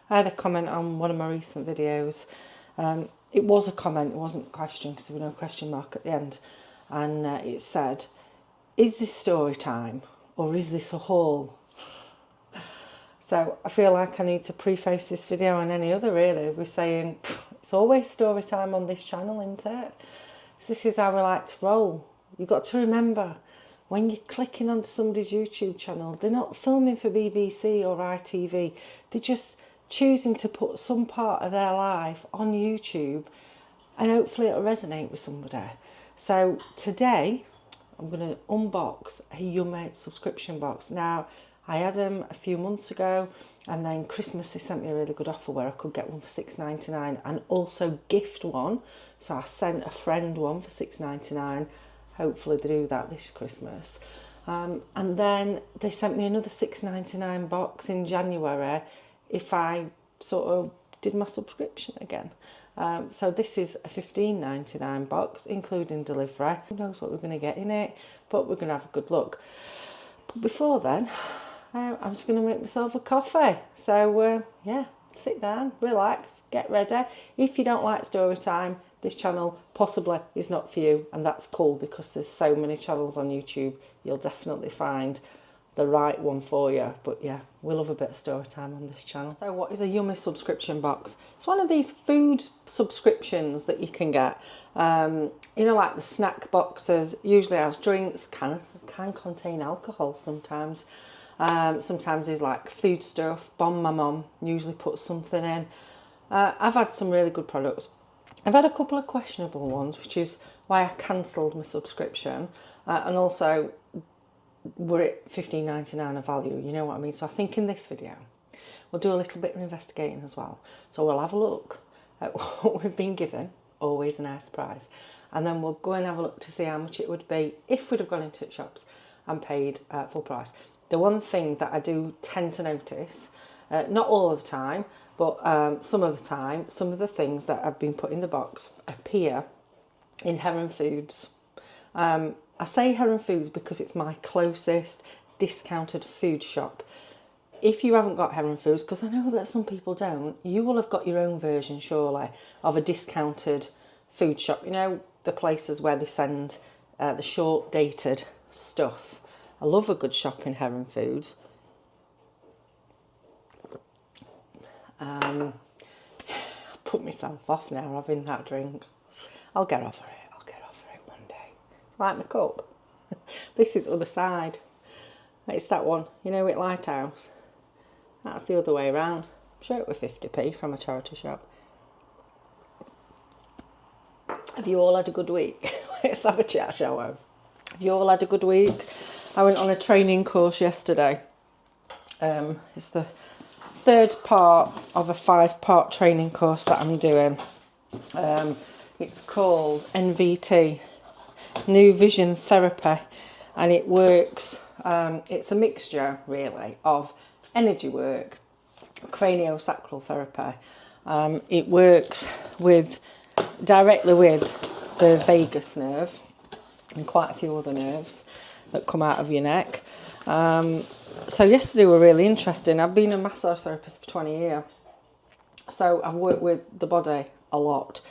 I had a comment on one of my recent videos. It was a comment, it wasn't a question because there was no question mark at the end. And it said, is this story time or is this a haul? So I feel like I need to preface this video and any other really with saying it's always story time on this channel, isn't it? So this is how we like to roll. You've got to remember, when you're clicking onto somebody's YouTube channel, they're not filming for BBC or ITV. They're just choosing to put some part of their life on YouTube and hopefully it'll resonate with somebody. So today I'm going to unbox a Yummy subscription box. Now, I had them a few months ago, and then Christmas they sent me a really good offer where I could get one for $6.99 and also gift one. So I sent a friend one for $6.99. Hopefully they do that this Christmas. And then they sent me another $6.99 box in January if I sort of did my subscription again. So this is a $15.99 box, including delivery. Who knows what we're going to get in it, but we're going to have a good look. But before then, I'm just going to make myself a coffee. So yeah, sit down, relax, get ready. If you don't like story time, this channel possibly is not for you, and that's cool because there's so many channels on YouTube. You'll definitely find the right one for you. But yeah, we love a bit of story time on this channel. So what is a Yummy subscription box? It's one of these food subscriptions that you can get. You know, like the snack boxes, usually has drinks, can contain alcohol sometimes. Sometimes there's like food stuff. Bon My Mum usually puts something in. I've had some really good products. I've had a couple of questionable ones, which is why I cancelled my subscription. And also, were it $15.99 a value, you know what I mean? So I think in this video, we'll do a little bit of investigating as well. So we'll have a look at what we've been given, always a nice surprise. And then we'll go and have a look to see how much it would be if we'd have gone into shops and paid full price. The one thing that I do tend to notice, not all of the time, but some of the time, some of the things that have been put in the box appear in Heron Foods. I say Heron Foods because it's my closest discounted food shop. If you haven't got Heron Foods, because I know that some people don't, you will have got your own version, surely, of a discounted food shop. You know, the places where they send the short-dated stuff. I love a good shop in Heron Foods. I put myself off now having that drink. I'll get over it. I'll get over it one day. Like my cup. This is the other side. It's that one. You know, at Lighthouse. That's the other way around. I'm sure it was 50p from a charity shop. Have you all had a good week? Let's have a chat, shall we? Have you all had a good week? I went on a training course yesterday. It's the third part of a 5-part training course that I'm doing. It's called NVT, New Vision Therapy, and it works, it's a mixture really of energy work, craniosacral therapy. It works directly with the vagus nerve and quite a few other nerves that come out of your neck. So yesterday were really interesting. I've been a massage therapist for 20 years, so I've worked with the body a lot.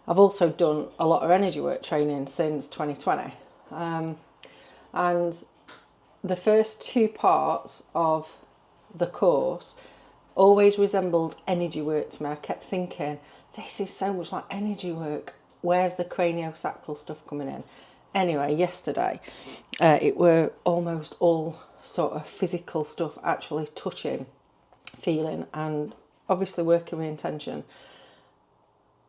I've also done a lot of energy work training since 2020. And the first 2 parts of the course always resembled energy work to me. I kept thinking, this is so much like energy work. Where's the craniosacral stuff coming in? Anyway, yesterday, it were almost all sort of physical stuff, actually touching, feeling, and obviously working with intention.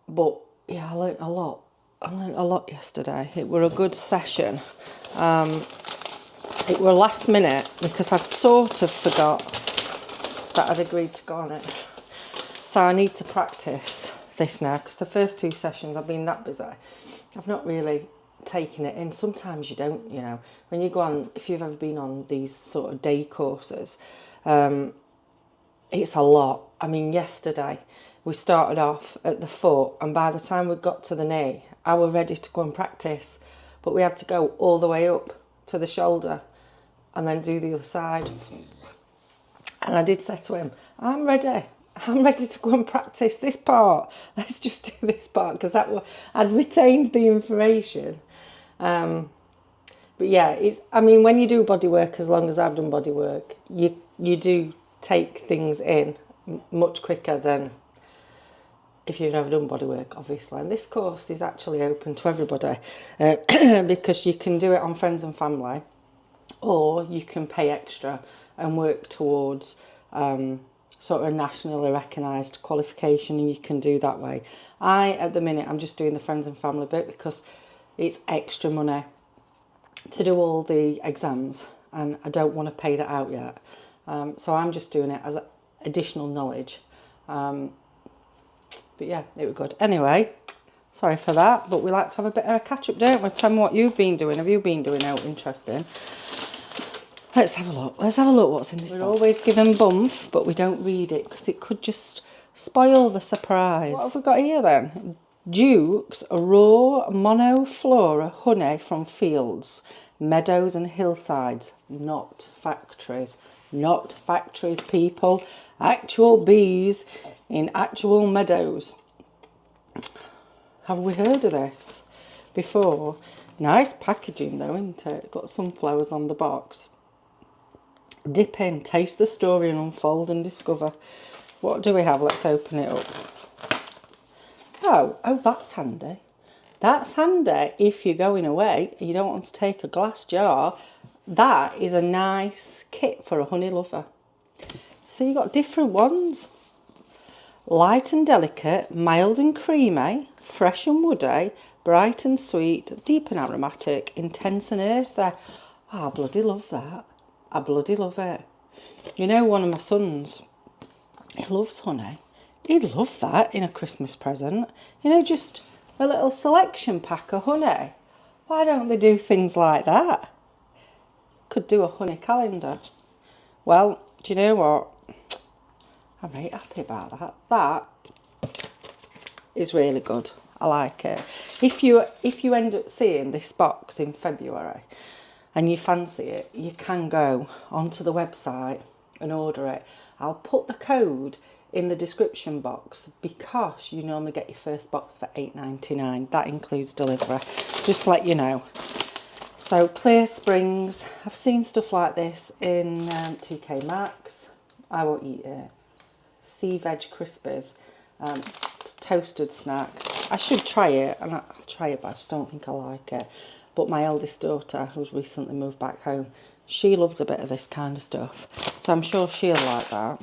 But yeah, I learnt a lot. I learnt a lot yesterday. It were a good session. It were last minute because I'd sort of forgot that I'd agreed to go on it. So I need to practice this now because the first 2 sessions I've been that busy. I've not really taken it in. Sometimes you don't, you know, when you go on, if you've ever been on these sort of day courses, it's a lot. I mean, yesterday we started off at the foot and by the time we got to the knee, I was ready to go and practice, but we had to go all the way up to the shoulder and then do the other side. And I did say to him, I'm ready. I'm ready to go and practice this part. Let's just do this part, because I'd retained the information. But yeah, I mean, when you do body work, as long as I've done body work, you do take things in much quicker than if you've never done body work, obviously. And this course is actually open to everybody because you can do it on friends and family, or you can pay extra and work towards sort of a nationally recognised qualification, and you can do that way. At the minute, I'm just doing the friends and family bit because it's extra money to do all the exams, and I don't want to pay that out yet. So I'm just doing it as additional knowledge. But yeah, it was good. Anyway, sorry for that, but we like to have a bit of a catch-up, don't we? Tell me what you've been doing. Have you been doing out interesting? Let's have a look. Let's have a look what's in this box. We're always given bumf, but we don't read it because it could just spoil the surprise. What have we got here then? Duke's raw monoflora honey from fields, meadows and hillsides, not factories. Not factories, people. Actual bees in actual meadows. Have we heard of this before? Nice packaging though, isn't it? Got sunflowers on the box. Dip in, taste the story and unfold and discover. What do we have? Let's open it up. Oh, that's handy. That's handy if you're going away and you don't want to take a glass jar. That is a nice kit for a honey lover. So you've got different ones. Light and delicate, mild and creamy, fresh and woody, bright and sweet, deep and aromatic, intense and earthy. Oh, I bloody love that. I bloody love it. You know, one of my sons, he loves honey. He'd love that in a Christmas present. You know, just a little selection pack of honey. Why don't they do things like that? Could do a honey calendar. Well, do you know what? I'm really happy about that. That is really good. I like it. If you end up seeing this box in February and you fancy it, you can go onto the website and order it. I'll put the code in the description box because you normally get your first box for $8.99. That includes delivery. Just to let you know. So Clear Springs, I've seen stuff like this in TK Maxx. I won't eat it. Sea Veg Crispies, toasted snack. I should try it, and I'll try it, but I just don't think I like it. But my eldest daughter, who's recently moved back home, she loves a bit of this kind of stuff. So I'm sure she'll like that.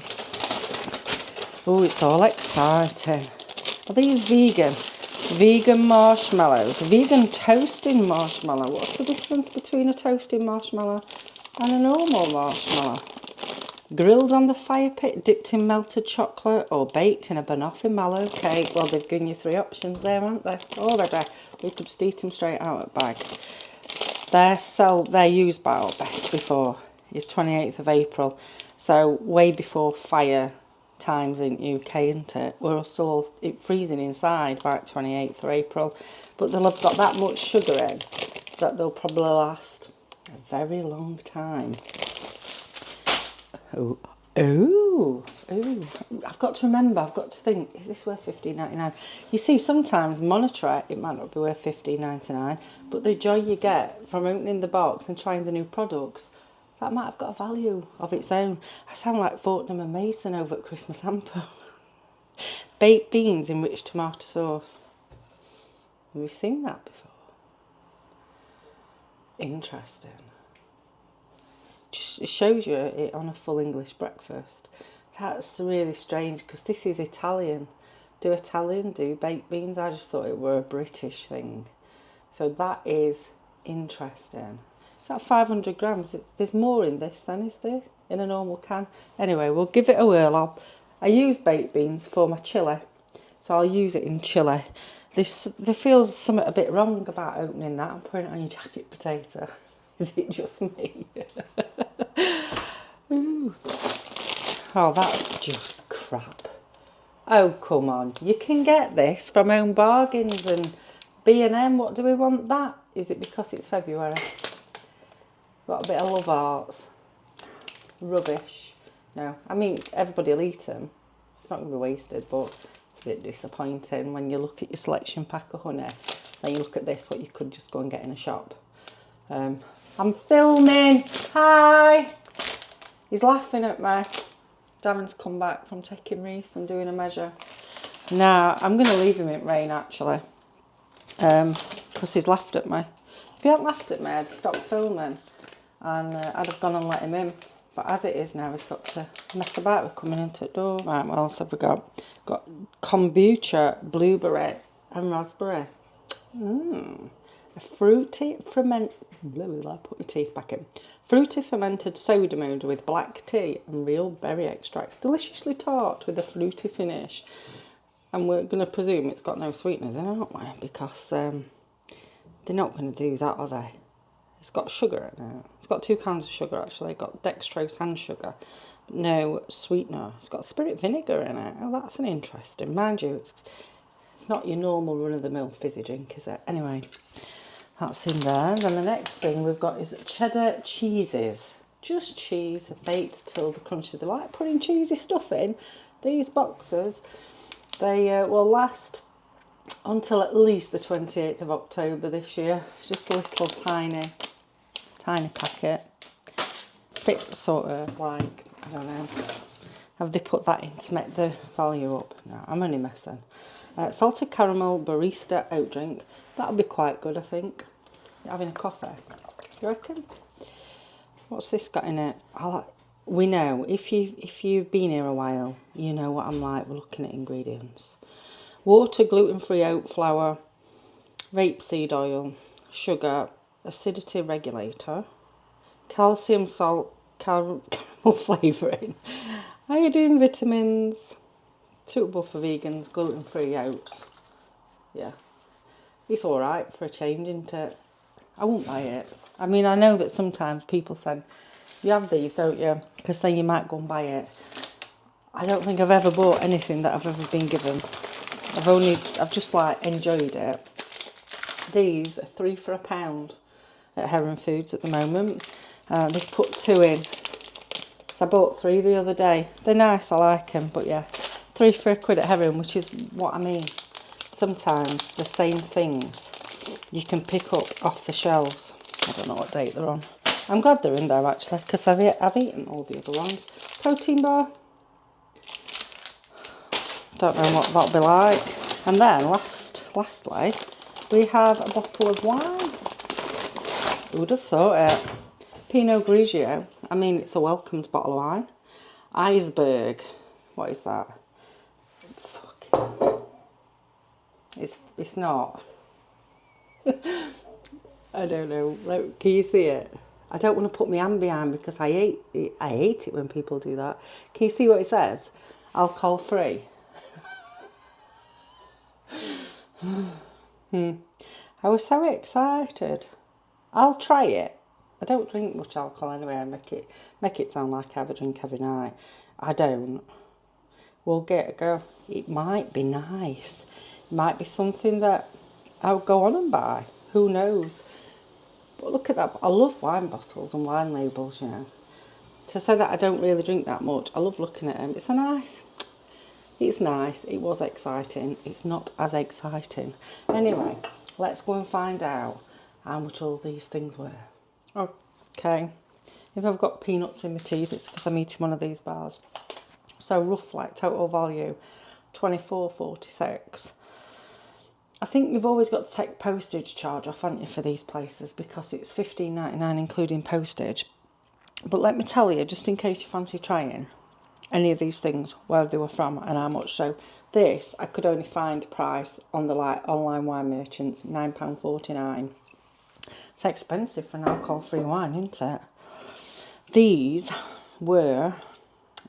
Oh, it's all exciting. Are these vegan? Vegan marshmallows. Vegan toasting marshmallow. What's the difference between a toasting marshmallow and a normal marshmallow? Grilled on the fire pit, dipped in melted chocolate, or baked in a banoffee mallow cake. Well, they've given you 3 options there, haven't they? Already. We could just eat them straight out of bag. Their use by or best before is 28th of April. So way before fire times in UK, isn't it? We're still all freezing inside by 28th of April. But they'll have got that much sugar in that they'll probably last a very long time. Oh, I've got to remember, I've got to think, is this worth $15.99? You see, sometimes monitor it might not be worth $15.99, but the joy you get from opening the box and trying the new products, that might have got a value of its own. I sound like Fortnum and Mason over at Christmas hamper. Baked beans in rich tomato sauce. Have you seen that before? Interesting. Just it shows you it on a full English breakfast. That's really strange because this is Italian. Do Italian do baked beans? I just thought it were a British thing. So that is interesting. Is that 500 grams? There's more in this than is there in a normal can. Anyway, we'll give it a whirl. I use baked beans for my chilli, so I'll use it in chilli. There feels something a bit wrong about opening that and putting it on your jacket potato. Is it just me? Ooh. Oh, that's just crap. Oh, come on. You can get this from Home Bargains and B&M. What do we want that? Is it because it's February? Got a bit of Love Arts. Rubbish. No, I mean, everybody will eat them. it's not going to be wasted, but it's a bit disappointing when you look at your selection pack of honey, then you look at this, what you could just go and get in a shop. I'm filming. Hi. He's laughing at me. Darren's come back from taking Reese and doing a measure. Now, I'm going to leave him in rain, actually, because he's laughed at me. If he hadn't laughed at me, I'd stop filming and I'd have gone and let him in. But as it is now, he's got to mess about with coming into the door. Right, what else have we got? Got kombucha, blueberry and raspberry. A fruity ferment... Put my teeth back in. Fruity fermented soda mood with black tea and real berry extracts. Deliciously tart with a fruity finish. And we're going to presume it's got no sweeteners in it, aren't we? Because they're not going to do that, are they? It's got sugar in it. It's got 2 kinds of sugar, actually. It's got dextrose and sugar. But no sweetener. It's got spirit vinegar in it. Oh, that's an interesting. Mind you, it's not your normal run-of-the-mill fizzy drink, is it? Anyway, that's in there. Then the next thing we've got is cheddar cheeses. Just cheese, baked till the crunchy. They like putting cheesy stuff in. These boxes, they will last until at least the 28th of October this year. Just a little tiny packet. Bit sort of like, I don't know, have they put that in to make the value up? No, I'm only messing. Salted caramel barista oat drink. That'll be quite good, I think. Having a coffee, you reckon? What's this got in it? We know, if you've been here a while, you know what I'm like. We're looking at ingredients. Water, gluten-free oat flour, rapeseed oil, sugar, acidity regulator, calcium salt, caramel flavouring, iodine vitamins, suitable for vegans, gluten-free oats. Yeah, it's all right for a change, isn't it? I won't buy it. I mean, I know that sometimes people say, you have these, don't you? Because then you might go and buy it. I don't think I've ever bought anything that I've ever been given. I've just like enjoyed it. These are 3 for £1 at Heron Foods at the moment. They've put 2 in. So I bought 3 the other day. They're nice, I like them, but yeah, 3 for £1 at Heron, which is what I mean. Sometimes the same things you can pick up off the shelves. I don't know what date they're on. I'm glad they're in there actually, because I've eaten all the other ones. Protein bar. Don't know what that'll be like. And then lastly, we have a bottle of wine. Who would have thought it? Pinot Grigio. I mean, it's a welcomed bottle of wine. Iceberg. What is that? Fuck. It's not. I don't know. Can you see it? I don't want to put my hand behind because I hate it when people do that. Can you see what it says? Alcohol free. I was so excited. I'll try it. I don't drink much alcohol anyway. I make it sound like I have a drink every night. I don't. We'll get a go. It might be nice. It might be something that I'll go on and buy. Who knows? But look at that. I love wine bottles and wine labels, you know. To say that I don't really drink that much, I love looking at them. It's nice. It was exciting. It's not as exciting. Anyway, let's go and find out how much all these things were. Okay. If I've got peanuts in my teeth, it's because I'm eating one of these bars. So roughly, total value, $24.46. I think you've always got to take postage charge off, haven't you, for these places, because it's $15.99 including postage. But let me tell you, just in case you fancy trying any of these things, where they were from and how much. So this, I could only find price on the online wine merchants, £9.49. It's expensive for an alcohol-free wine, isn't it? These were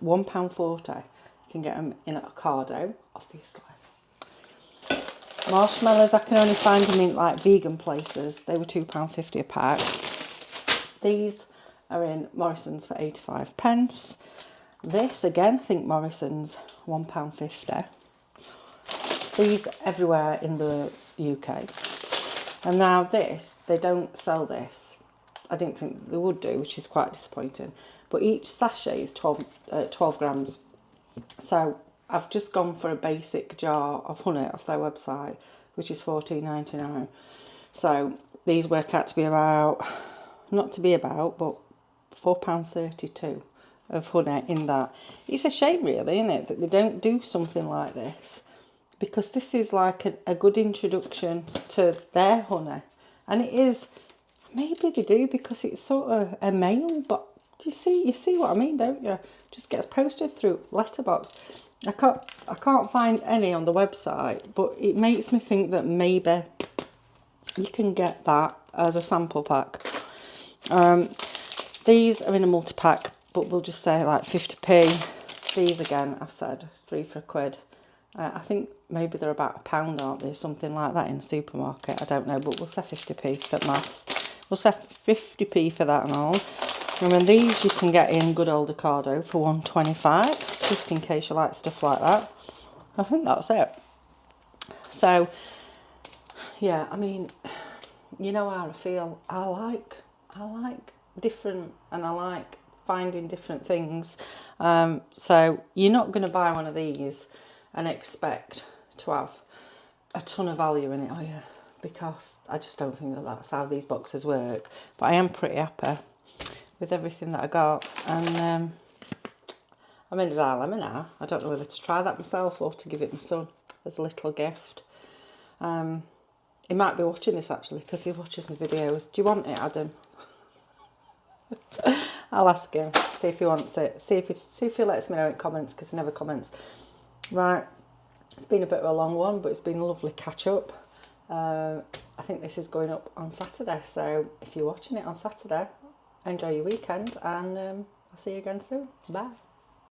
£1.40. You can get them in a Ocado, obviously. Marshmallows, I can only find them in like vegan places. They were £2.50 a pack. These are in Morrison's for 85p. This, again, I think Morrison's £1.50. These everywhere in the UK. And now this, they don't sell this. I didn't think they would do, which is quite disappointing. But each sachet is 12 grams. So I've just gone for a basic jar of honey off their website, which is $14.99. So these work out to be about, not to be about, but £4.32 of honey in that. It's a shame really, isn't it, that they don't do something like this, because this is like a good introduction to their honey. And it is, maybe they do because it's sort of a mail, but you see what I mean, don't you? Just gets posted through letterbox. I can't find any on the website, but it makes me think that maybe you can get that as a sample pack. These are in a multi-pack, but we'll just say like 50p. These again, I've said 3 for £1. I think maybe they're about £1, aren't they? Something like that in the supermarket. I don't know, but we'll say 50p for maths. We'll say 50p for that and all. And then these you can get in good old Ocado for £1.25, just in case you like stuff like that. I think that's it. So, yeah, I mean, you know how I feel. I like different, and I like finding different things. So you're not going to buy one of these and expect to have a ton of value in it, are you? Because I just don't think that that's how these boxes work. But I am pretty happy with everything that I got, and I'm in a dilemma now. I don't know whether to try that myself or to give it my son as a little gift. He might be watching this actually, because he watches my videos. Do you want it, Adam? I'll ask him, see if he wants it, see if he lets me know in comments, because he never comments. Right, it's been a bit of a long one, but it's been a lovely catch up. I think this is going up on Saturday, so if you're watching it on Saturday, enjoy your weekend, and I'll see you again soon. Bye.